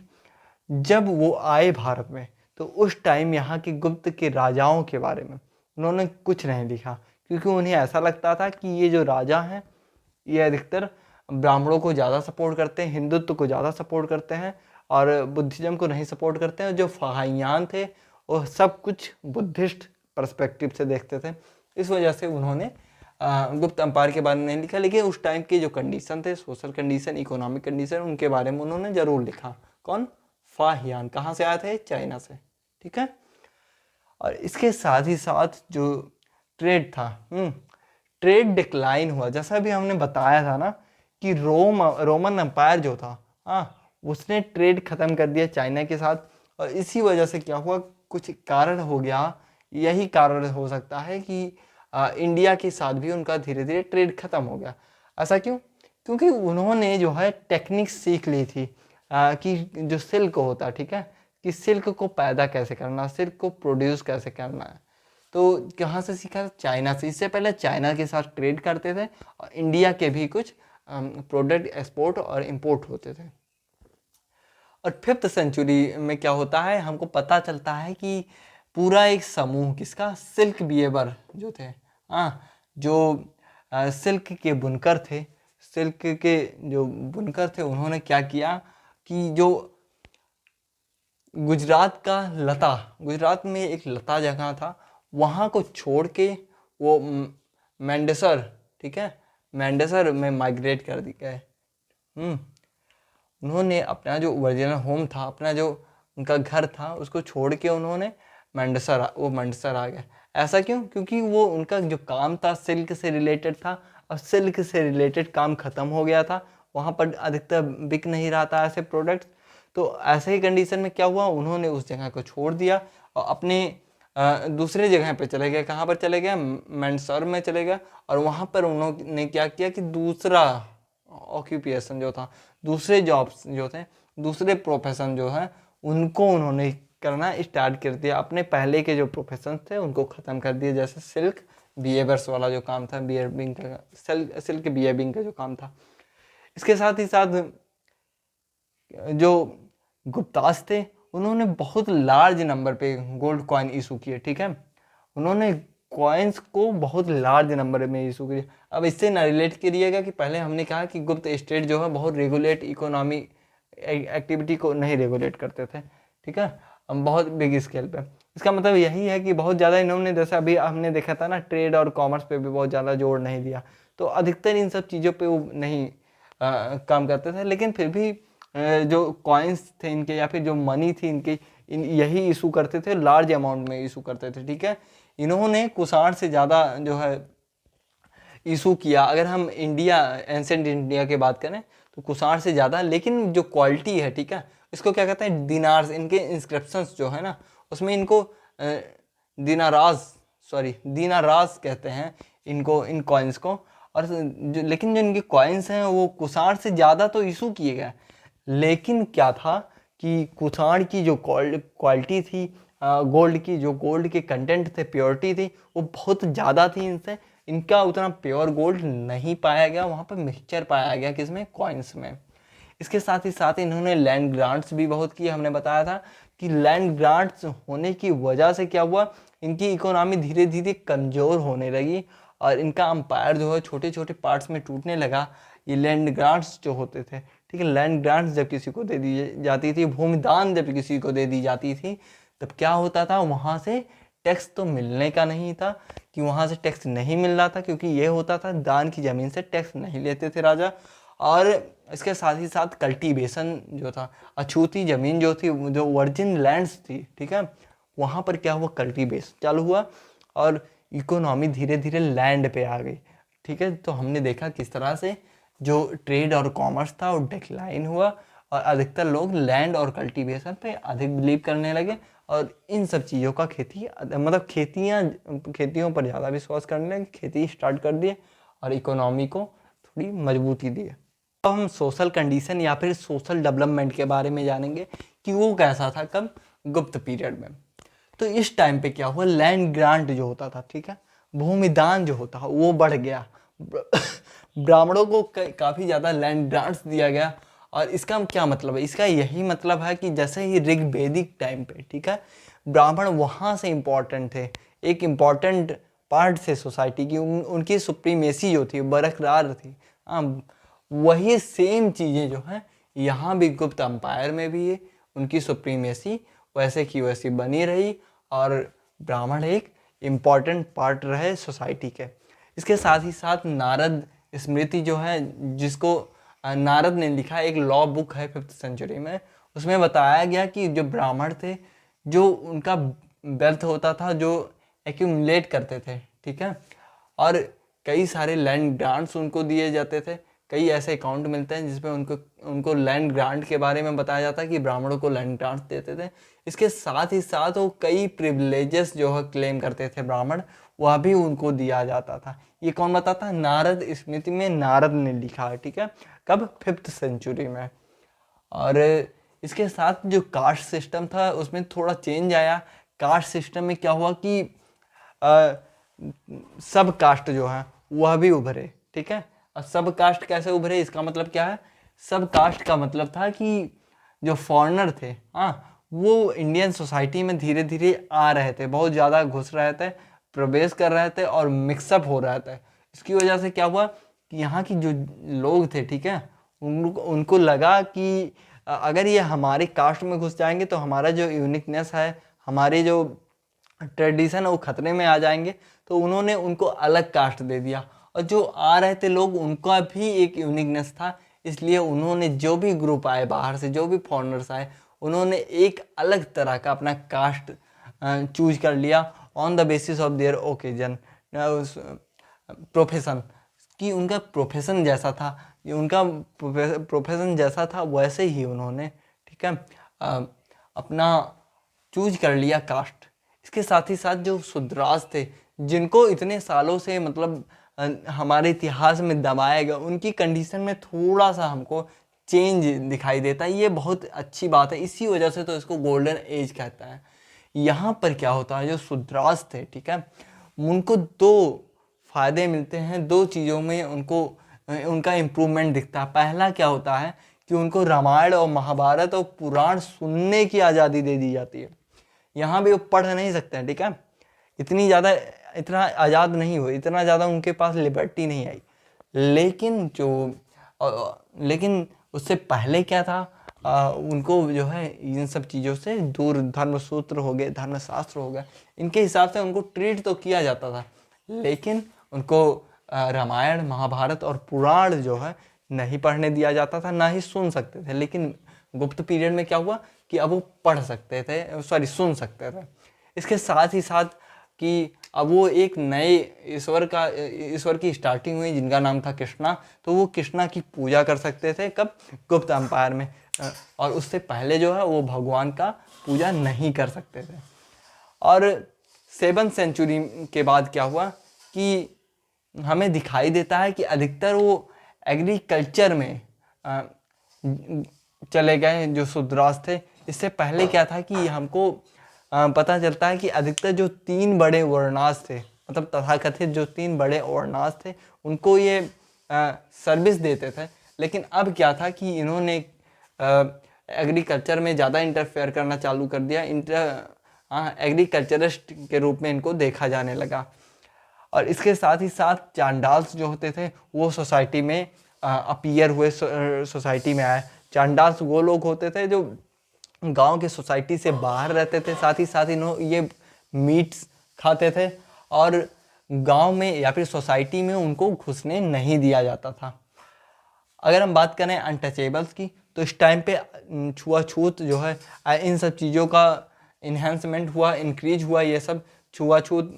जब वो आए भारत में तो उस टाइम यहाँ के गुप्त के राजाओं के बारे में उन्होंने कुछ नहीं लिखा, क्योंकि उन्हें ऐसा लगता था कि ये जो राजा हैं ये अधिकतर ब्राह्मणों को ज़्यादा सपोर्ट करते हैं, हिंदुत्व को ज़्यादा सपोर्ट करते हैं और बुद्धिज़्म को नहीं सपोर्ट करते हैं। जो फाहियान थे वो सब कुछ बुद्धिस्ट पर्सपेक्टिव से देखते थे। इस वजह से उन्होंने गुप्त अम्पायर के बारे में नहीं लिखा। लेकिन उस टाइम के जो कंडीशन थे, सोशल कंडीशन, इकोनॉमिक कंडीशन, उनके बारे में उन्होंने ज़रूर लिखा। कौन? फाहियान। कहाँ से आए थे? चाइना से। ठीक है, और इसके साथ ही साथ जो ट्रेड था, ट्रेड डिक्लाइन हुआ। जैसा भी हमने बताया था ना कि रोमन एम्पायर जो था, उसने ट्रेड ख़त्म कर दिया चाइना के साथ। और इसी वजह से क्या हुआ, कुछ कारण हो गया, यही कारण हो सकता है कि इंडिया के साथ भी उनका धीरे धीरे ट्रेड ख़त्म हो गया। ऐसा क्यों? क्योंकि उन्होंने जो है टेक्निक सीख ली थी कि जो सिल्क होता है, ठीक है, कि सिल्क को पैदा कैसे करना, सिल्क को प्रोड्यूस कैसे करना है। तो कहाँ से सीखा? चाइना से। इससे पहले चाइना के साथ ट्रेड करते थे और इंडिया के भी कुछ प्रोडक्ट एक्सपोर्ट और इंपोर्ट होते थे। और 5th सेंचुरी में क्या होता है, हमको पता चलता है कि पूरा एक समूह किसका? सिल्क बीएवर जो थे, जो सिल्क के बुनकर थे, सिल्क के जो बुनकर थे, उन्होंने क्या किया कि जो गुजरात का लता, गुजरात में एक लता जगह था, वहाँ को छोड़ के वो मैंडेसर, ठीक है, मैंडेसर में माइग्रेट कर दी गए। उन्होंने अपना जो ओरिजिनल होम था, अपना जो उनका घर था, उसको छोड़ के उन्होंने मंडसर आ गए। ऐसा क्यों? क्योंकि वो उनका जो काम था सिल्क से रिलेटेड था, और सिल्क से रिलेटेड काम ख़त्म हो गया था, वहाँ पर अधिकतर बिक नहीं रहा था ऐसे प्रोडक्ट्स। तो ऐसे ही कंडीशन में क्या हुआ, उन्होंने उस जगह को छोड़ दिया और अपने दूसरे जगह पे चले गए। कहाँ पर चले गए? मंदसौर में चले गए। और वहाँ पर उन्होंने क्या किया कि दूसरा ऑक्यूपेशन जो था, दूसरे जॉब्स जो थे, दूसरे प्रोफेशन जो है, उनको उन्होंने करना स्टार्ट कर दिया। अपने पहले के जो प्रोफेशन थे उनको ख़त्म कर दिया, जैसे सिल्क बिहेवियर्स वाला जो काम था, बियरबिंग का, सिल्क बियरबिंग का जो काम था। इसके साथ ही साथ जो गुप्तास थे, उन्होंने बहुत लार्ज नंबर पे गोल्ड कॉइन इशू किए। ठीक है, उन्होंने कॉइन्स को बहुत लार्ज नंबर में इशू किया। अब इससे ना रिलेट करिएगा कि पहले हमने कहा कि गुप्त स्टेट जो है बहुत रेगुलेट इकोनॉमी एक्टिविटी को नहीं रेगुलेट करते थे। ठीक है, हम बहुत बिग स्केल पे। इसका मतलब यही है कि बहुत ज़्यादा इन्होंने, जैसे अभी हमने देखा था ना, ट्रेड और कॉमर्स पे भी बहुत ज़्यादा जोर नहीं दिया। तो अधिकतर इन सब चीज़ों पे वो नहीं काम करते थे। लेकिन फिर भी जो कॉइन्स थे इनके, या फिर जो मनी थी इनकी, यही इशू करते थे, लार्ज अमाउंट में इशू करते थे। ठीक है, इन्होंने कुषाण से ज़्यादा जो है इशू किया। अगर हम इंडिया, एंसेंट इंडिया की बात करें तो कुषाण से ज़्यादा। लेकिन जो क्वालिटी है, ठीक है, इसको क्या कहते हैं, दिनार्स। इनके इंस्क्रिप्शंस जो है ना, उसमें इनको दीनाराज कहते हैं इनको, इन कॉइन्स को। और लेकिन जो इनके कॉइन्स हैं वो कुषाण से ज़्यादा तो इशू किए गए। लेकिन क्या था कि कुषाण की जो क्वालिटी थी, गोल्ड की, जो गोल्ड के कंटेंट थे, प्योरिटी थी, वो बहुत ज़्यादा थी इनसे। इनका उतना प्योर गोल्ड नहीं पाया गया, वहाँ पर मिक्सचर पाया गया, किसमें? कॉइन्स में। इसके साथ ही साथ इन्होंने लैंड ग्रांट्स भी बहुत किए। हमने बताया था कि लैंड ग्रांट्स होने की वजह से क्या हुआ, इनकी इकोनॉमी धीरे धीरे कमज़ोर होने लगी और इनका अम्पायर जो है छोटे छोटे पार्ट्स में टूटने लगा। ये लैंड ग्रांट्स जो होते थे, ठीक है, लैंड ग्रांट्स जब किसी को दे दी जाती थी, भूमि दान जब किसी को दे दी जाती थी, तब क्या होता था, वहाँ से टैक्स तो मिलने का नहीं था, कि वहाँ से टैक्स नहीं मिल रहा था, क्योंकि ये होता था दान की ज़मीन से टैक्स नहीं लेते थे राजा। और इसके साथ ही साथ कल्टीवेशन जो था, अछूती ज़मीन जो थी, जो वर्जिन लैंड्स थी, ठीक है, वहाँ पर क्या हुआ, कल्टीवेशन चालू हुआ और इकोनॉमी धीरे धीरे लैंड पे आ गई। ठीक है, तो हमने देखा किस तरह से जो ट्रेड और कॉमर्स था वो डिक्लाइन हुआ और अधिकतर लोग लैंड और कल्टीवेशन पे अधिक बिलीव करने लगे और इन सब चीज़ों का खेतियों पर ज़्यादा विश्वास करने लगे, खेती स्टार्ट कर दिए और इकोनॉमी को थोड़ी मजबूती दी। अब हम सोशल कंडीशन या फिर सोशल डेवलपमेंट के बारे में जानेंगे कि वो कैसा था, कब? गुप्त पीरियड में। तो इस टाइम पे क्या हुआ, लैंड ग्रांट जो होता था, ठीक है, भूमिदान जो होता है वो बढ़ गया। ब्राह्मणों को काफ़ी ज़्यादा लैंड ग्रांट्स दिया गया। और इसका क्या मतलब है? इसका यही मतलब है कि जैसे ही ऋग्वेदिक टाइम पे, ठीक है, ब्राह्मण वहाँ से इम्पॉर्टेंट थे, एक इम्पॉर्टेंट पार्ट से सोसाइटी की, उनकी सुप्रीमेसी जो थी बरकरार थी। हाँ, वही सेम चीज़ें जो हैं यहाँ भी गुप्त अम्पायर में भी है, उनकी सुप्रीमेसी वैसे की वैसी बनी रही और ब्राह्मण एक इम्पॉर्टेंट पार्ट रहे सोसाइटी के। इसके साथ ही साथ नारद स्मृति जो है, जिसको नारद ने लिखा, एक लॉ बुक है 5th सेंचुरी में, उसमें बताया गया कि जो ब्राह्मण थे, जो उनका वेल्थ होता था, जो एक्यूमुलेट करते थे, ठीक है, और कई सारे लैंड ग्रांट्स उनको दिए जाते थे। कई ऐसे अकाउंट मिलते हैं जिसमें उनको लैंड ग्रांट के बारे में बताया जाता है कि ब्राह्मणों को लैंड ग्रांट देते थे। इसके साथ ही साथ वो कई प्रिविलेजेस जो है क्लेम करते थे ब्राह्मण, वह भी उनको दिया जाता था। ये कौन बताता है? नारद स्मृति में नारद ने लिखा है, ठीक है, कब? 5th सेंचुरी में। और इसके साथ जो कास्ट सिस्टम था उसमें थोड़ा चेंज आया। कास्ट सिस्टम में क्या हुआ कि सब कास्ट जो है वह भी उभरे, ठीक है। और सब कास्ट कैसे उभरे, इसका मतलब क्या है? सब कास्ट का मतलब था कि जो फॉरेनर थे, हाँ, वो इंडियन सोसाइटी में धीरे धीरे आ रहे थे, बहुत ज़्यादा घुस रहे थे, प्रवेश कर रहे थे और मिक्सअप हो रहे थे। इसकी वजह से क्या हुआ कि यहाँ की जो लोग थे, ठीक है, उनको लगा कि अगर ये हमारे कास्ट में घुस जाएंगे तो हमारा जो यूनिकनेस है, हमारे जो ट्रेडिशन है, वो खतरे में आ जाएंगे। तो उन्होंने उनको अलग कास्ट दे दिया और जो आ रहे थे लोग, उनका भी एक यूनिकनेस था, इसलिए उन्होंने जो भी ग्रुप आए बाहर से, जो भी फॉरेनर्स आए, उन्होंने एक अलग तरह का अपना कास्ट चूज कर लिया on the basis of their occasion, profession, कि उनका प्रोफेशन जैसा था, ये उनका प्रोफेशन जैसा था वैसे ही उन्होंने, ठीक है, अपना चूज कर लिया कास्ट। इसके साथ ही साथ जो शूद्रास थे, जिनको इतने सालों से मतलब हमारे इतिहास में दबाया गया, उनकी कंडीशन में थोड़ा सा हमको चेंज दिखाई देता है। ये बहुत अच्छी बात है, इसी वजह से तो इसको गोल्डन एज कहता है। यहाँ पर क्या होता है, जो शूद्रास थे, ठीक है, उनको दो फायदे मिलते हैं, दो चीज़ों में उनको उनका इम्प्रूवमेंट दिखता है। पहला क्या होता है कि उनको रामायण और महाभारत और पुराण सुनने की आज़ादी दे दी जाती है। यहाँ भी वो पढ़ नहीं सकते हैं, ठीक है, इतना आज़ाद नहीं हुए, इतना ज़्यादा उनके पास लिबर्टी नहीं आई। लेकिन उससे पहले क्या था, उनको जो है इन सब चीज़ों से दूर, धर्मसूत्र हो गए, धर्मशास्त्र हो गए, इनके हिसाब से उनको ट्रीट तो किया जाता था, लेकिन उनको रामायण महाभारत और पुराण जो है नहीं पढ़ने दिया जाता था, ना ही सुन सकते थे। लेकिन गुप्त पीरियड में क्या हुआ कि अब वो पढ़ सकते थे, सुन सकते थे। इसके साथ ही साथ कि अब वो एक नए ईश्वर की स्टार्टिंग हुई जिनका नाम था कृष्णा, तो वो कृष्णा की पूजा कर सकते थे कब, गुप्त एम्पायर में, और उससे पहले जो है वो भगवान का पूजा नहीं कर सकते थे। और 7th सेंचुरी के बाद क्या हुआ कि हमें दिखाई देता है कि अधिकतर वो एग्रीकल्चर में चले गए जो शूद्रास थे। इससे पहले क्या था कि हमको पता चलता है कि अधिकतर जो 3 बड़े वर्णास थे, मतलब तथाकथित जो 3 बड़े वर्णास थे, उनको ये सर्विस देते थे। लेकिन अब क्या था कि इन्होंने एग्रीकल्चर में ज़्यादा इंटरफेयर करना चालू कर दिया, एग्रीकल्चरिस्ट के रूप में इनको देखा जाने लगा। और इसके साथ ही साथ चांडाल्स जो होते थे वो सोसाइटी में अपीयर हुए, सोसाइटी में आए। चांडाल्स वो लोग होते थे जो गांव के सोसाइटी से बाहर रहते थे, साथ ही साथ ये मीट्स खाते थे, और गांव में या फिर सोसाइटी में उनको घुसने नहीं दिया जाता था। अगर हम बात करें अनटचेबल्स की, तो इस टाइम पे छुआछूत जो है, इन सब चीज़ों का इन्हेंसमेंट हुआ, इंक्रीज हुआ, ये सब छुआछूत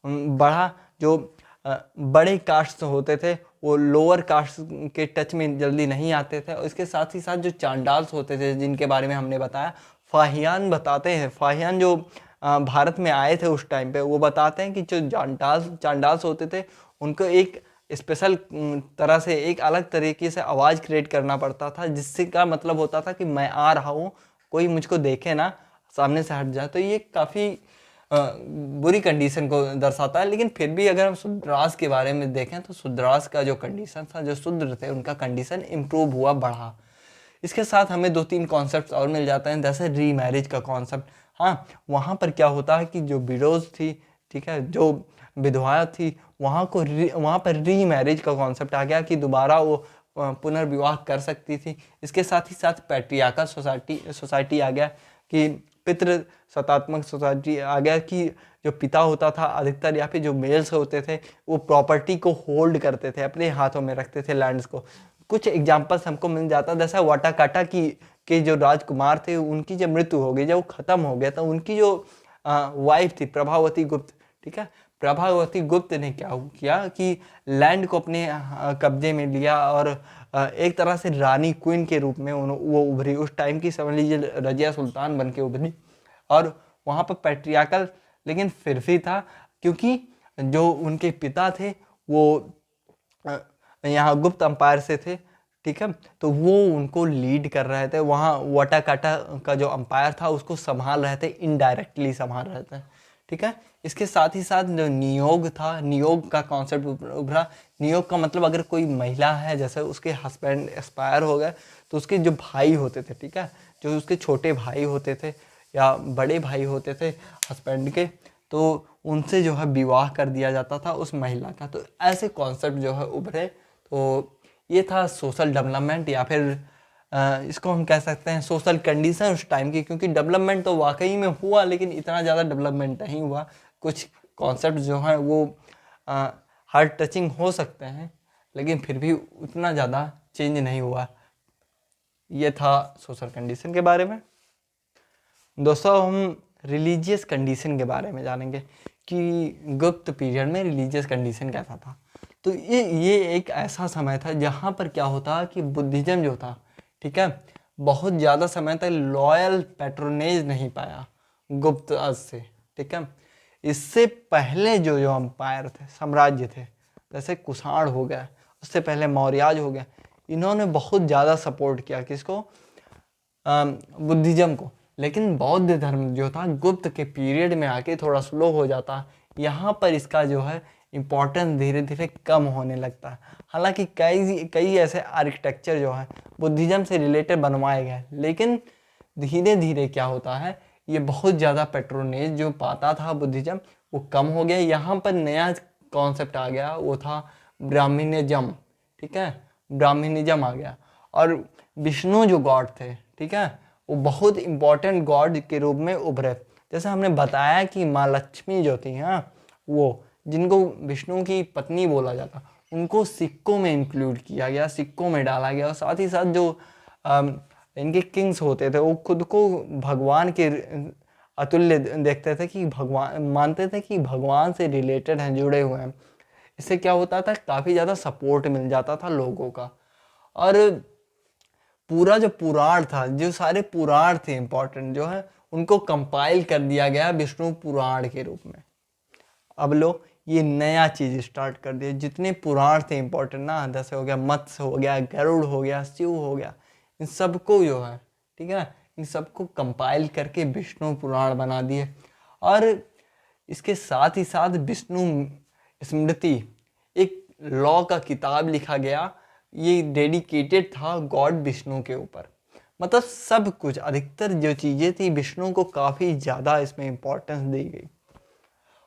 बढ़ा। जो बड़े कास्ट होते थे वो लोअर कास्ट के टच में जल्दी नहीं आते थे। और इसके साथ ही साथ जो चांडाल्स होते थे जिनके बारे में हमने बताया, फाहियान बताते हैं, फाहियान जो भारत में आए थे उस टाइम पे, वो बताते हैं कि जो चांडाल्स होते थे उनको एक स्पेशल तरह से, एक अलग तरीके से आवाज़ क्रिएट करना पड़ता था, जिससे का मतलब होता था कि मैं आ रहा हूँ, कोई मुझको देखे ना, सामने से हट जाए। तो ये काफ़ी बुरी कंडीशन को दर्शाता है। लेकिन फिर भी अगर हम शूद्रास के बारे में देखें तो शूद्रास का जो कंडीशन था, जो शूद्र थे उनका कंडीशन इम्प्रूव हुआ, बढ़ा। इसके साथ हमें 2-3 कॉन्सेप्ट और मिल जाते हैं, जैसे री मैरिज का कॉन्सेप्ट। हाँ, वहाँ पर क्या होता है कि जो विडोज थी, ठीक है, जो विधवाएं थी, वहाँ पर री मैरिज का कॉन्सेप्ट आ गया कि दोबारा वो पुनर्विवाह कर सकती थी। इसके साथ ही साथ पैट्रियार्कल सोसाइटी आ गया कि पितृ सत्तात्मक सोसाइटी आ गया कि जो पिता होता था अधिकतर, या फिर जो मेल्स होते थे, वो प्रॉपर्टी को होल्ड करते थे, अपने हाथों में रखते थे लैंड्स को। कुछ एग्जाम्पल्स हमको मिल जाता, जैसा वाटाकाटा के जो राजकुमार थे, उनकी जब मृत्यु हो गई, जब वो खत्म हो गया, तो उनकी जो वाइफ थी प्रभावती गुप्त, ठीक है, प्रभावती गुप्त ने क्या किया कि लैंड को अपने कब्जे में लिया, और एक तरह से रानी क्वीन के रूप में वो उभरी। उस टाइम की समझ लीजिए रजिया सुल्तान बन के उभरी। और वहाँ पर पैट्रियार्कल लेकिन फिर भी था, क्योंकि जो उनके पिता थे वो यहाँ गुप्त अंपायर से थे, ठीक है, तो वो उनको लीड कर रहे थे। वहाँ वाटाकाटा का जो अंपायर था उसको संभाल रहे थे, इनडायरेक्टली संभाल रहे थे, ठीक है। इसके साथ ही साथ जो नियोग था, नियोग का कॉन्सेप्ट उभरा। नियोग का मतलब अगर कोई महिला है, जैसे उसके हस्बैंड एक्सपायर हो गए, तो उसके जो भाई होते थे, ठीक है, जो उसके छोटे भाई होते थे या बड़े भाई होते थे हस्बैंड के, तो उनसे जो है विवाह कर दिया जाता था उस महिला का। तो ऐसे कॉन्सेप्ट जो है उभरे। तो ये था सोशल डेवलपमेंट, या फिर इसको हम कह सकते हैं सोशल कंडीशन उस टाइम की, क्योंकि डेवलपमेंट तो वाकई में हुआ, लेकिन इतना ज़्यादा डेवलपमेंट नहीं हुआ। कुछ कॉन्सेप्ट जो हैं वो हार्ट टचिंग हो सकते हैं, लेकिन फिर भी उतना ज़्यादा चेंज नहीं हुआ। ये था सोशल कंडीशन के बारे में। दोस्तों हम रिलीजियस कंडीशन के बारे में जानेंगे कि गुप्त पीरियड में रिलीजियस कंडीशन कैसा था। तो ये एक ऐसा समय था जहाँ पर क्या होता कि बुद्धिज्म जो था, ठीक है, बहुत ज़्यादा समय तक लॉयल पैट्रोनेज नहीं पाया गुप्त से, ठीक है। इससे पहले जो जो अम्पायर थे, साम्राज्य थे, जैसे कुषाण हो गया, उससे पहले मौर्याज हो गया, इन्होंने बहुत ज़्यादा सपोर्ट किया किसको, बुद्धिज्म को। लेकिन बौद्ध धर्म जो था गुप्त के पीरियड में आके थोड़ा स्लो हो जाता, यहाँ पर इसका जो है इम्पोर्टेंस धीरे धीरे कम होने लगता है। हालांकि कई कई ऐसे आर्किटेक्चर जो है बुद्धिज्म से रिलेटेड बनवाए गए, लेकिन धीरे धीरे क्या होता है, ये बहुत ज़्यादा पेट्रोनेज जो पाता था बुद्धिज्म वो कम हो गया। यहाँ पर नया कॉन्सेप्ट आ गया, वो था ब्राह्मणिज्म, ठीक है, ब्राह्मणिज्म आ गया। और विष्णु जो गॉड थे, ठीक है, वो बहुत इंपॉर्टेंट गॉड के रूप में उभरे। जैसे हमने बताया कि माँ लक्ष्मी जो थी, हाँ, वो जिनको विष्णु की पत्नी बोला जाता, उनको सिक्कों में इंक्लूड किया गया, सिक्कों में डाला गया। और साथ ही साथ जो इनके किंग्स होते थे वो खुद को भगवान के अतुल्य देखते थे, कि भगवान मानते थे कि भगवान से रिलेटेड हैं, जुड़े हुए हैं। इससे क्या होता था, काफ़ी ज़्यादा सपोर्ट मिल जाता था लोगों का। और पूरा जो पुराण था, जो सारे पुराण थे इंपॉर्टेंट जो है, उनको कंपाइल कर दिया गया विष्णु पुराण के रूप में। अब लो ये नया चीज़ स्टार्ट कर दिया, जितने पुराण थे इंपॉर्टेंट ना, जैसे हो गया मत्स्य हो गया, गरुड़ हो गया, शिव हो गया, इन सबको जो है, ठीक है, इन सबको कंपाइल करके विष्णु पुराण बना दिए। और इसके साथ ही साथ विष्णु स्मृति एक लॉ का किताब लिखा गया, ये डेडिकेटेड था गॉड विष्णु के ऊपर। मतलब सब कुछ, अधिकतर जो चीज़ें थी विष्णु को काफ़ी ज़्यादा इसमें इम्पोर्टेंस दी गई।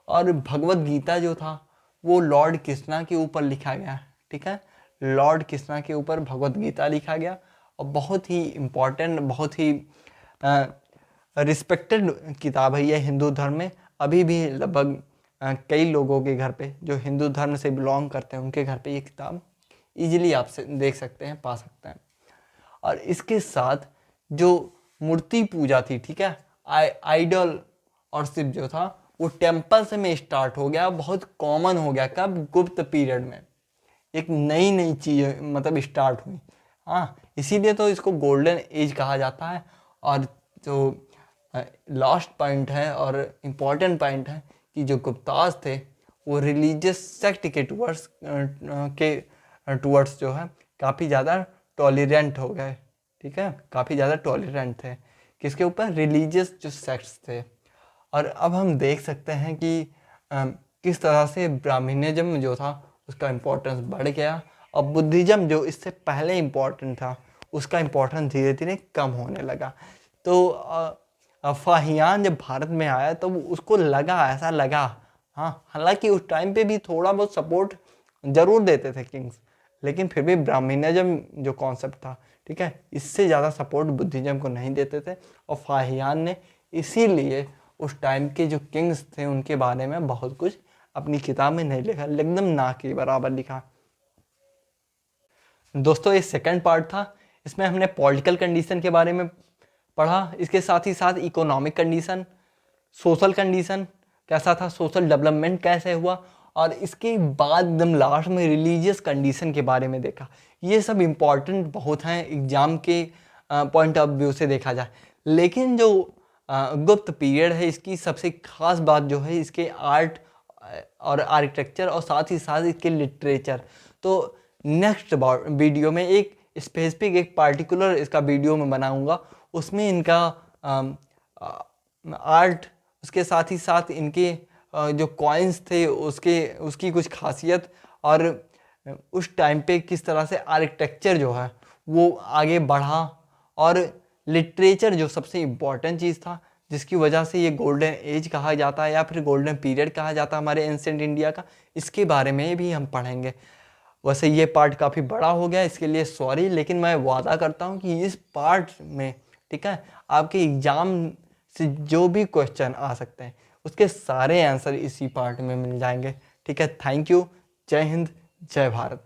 और भगवत गीता जो था वो लॉर्ड कृष्णा के ऊपर लिखा गया, ठीक है, लॉर्ड कृष्णा के ऊपर भगवत गीता लिखा गया। और बहुत ही इम्पोर्टेंट, बहुत ही रिस्पेक्टेड किताब है ये हिंदू धर्म में। अभी भी लगभग कई लोगों के घर पे जो हिंदू धर्म से बिलोंग करते हैं उनके घर पे ये किताब इजीली आप देख सकते हैं, पा सकते हैं। और इसके साथ जो मूर्ति पूजा थी, ठीक है, आइडल और शिव जो था वो टेम्पल से में स्टार्ट हो गया, बहुत कॉमन हो गया। कब? गुप्त पीरियड में एक नई नई चीज़ मतलब स्टार्ट हुई। हाँ, इसीलिए तो इसको गोल्डन एज कहा जाता है। और जो लास्ट पॉइंट है और इम्पॉर्टेंट पॉइंट है कि जो गुप्ताज थे वो रिलीजियस सेक्ट के टूवर्ड्स जो है काफ़ी ज़्यादा टॉलरेंट हो गए, ठीक है, काफ़ी ज़्यादा टॉलरेंट थे। किसके ऊपर? रिलीजियस जो सेक्ट्स थे। और अब हम देख सकते हैं कि किस तरह से ब्राह्मणिज्म जो था उसका इम्पोर्टेंस बढ़ गया, और बुद्धिज्म जो इससे पहले इम्पोर्टेंट था उसका इम्पोर्टेंस धीरे धीरे कम होने लगा। तो फाहियान जब भारत में आया तो उसको लगा, ऐसा लगा, हाँ, हालांकि उस टाइम पे भी थोड़ा बहुत सपोर्ट जरूर देते थे किंग्स, लेकिन फिर भी ब्राह्मणिज्म जो कॉन्सेप्ट था, ठीक है, इससे ज़्यादा सपोर्ट बुद्धिज्म को नहीं देते थे। और फाहियान ने इसीलिए उस टाइम के जो किंग्स थे उनके बारे में बहुत कुछ अपनी किताब में नहीं लिखा, एकदम ना के बराबर लिखा। दोस्तों ये सेकंड पार्ट था, इसमें हमने पॉलिटिकल कंडीशन के बारे में पढ़ा, इसके साथ ही साथ इकोनॉमिक कंडीशन, सोशल कंडीशन कैसा था, सोशल डेवलपमेंट कैसे हुआ, और इसके बाद एकदम लास्ट में रिलीजियस कंडीशन के बारे में देखा। ये सब इम्पॉर्टेंट बहुत हैं एग्जाम के पॉइंट ऑफ व्यू से देखा जाए। लेकिन जो गुप्त पीरियड है इसकी सबसे खास बात जो है इसके आर्ट और आर्किटेक्चर और साथ ही साथ इसके लिटरेचर। तो नेक्स्ट वीडियो में एक स्पेसिफिक, एक पार्टिकुलर इसका वीडियो में बनाऊंगा, उसमें इनका आर्ट, उसके साथ ही साथ इनके जो कॉइन्स थे उसकी कुछ खासियत, और उस टाइम पे किस तरह से आर्किटेक्चर जो है वो आगे बढ़ा, और लिटरेचर जो सबसे इम्पॉर्टेंट चीज़ था जिसकी वजह से ये गोल्डन एज कहा जाता है या फिर गोल्डन पीरियड कहा जाता है हमारे एंशिएंट इंडिया का, इसके बारे में भी हम पढ़ेंगे। वैसे ये पार्ट काफ़ी बड़ा हो गया, इसके लिए सॉरी, लेकिन मैं वादा करता हूँ कि इस पार्ट में, ठीक है, आपके एग्ज़ाम से जो भी क्वेश्चन आ सकते हैं उसके सारे आंसर इसी पार्ट में मिल जाएंगे। ठीक है, थैंक यू, जय हिंद, जय भारत।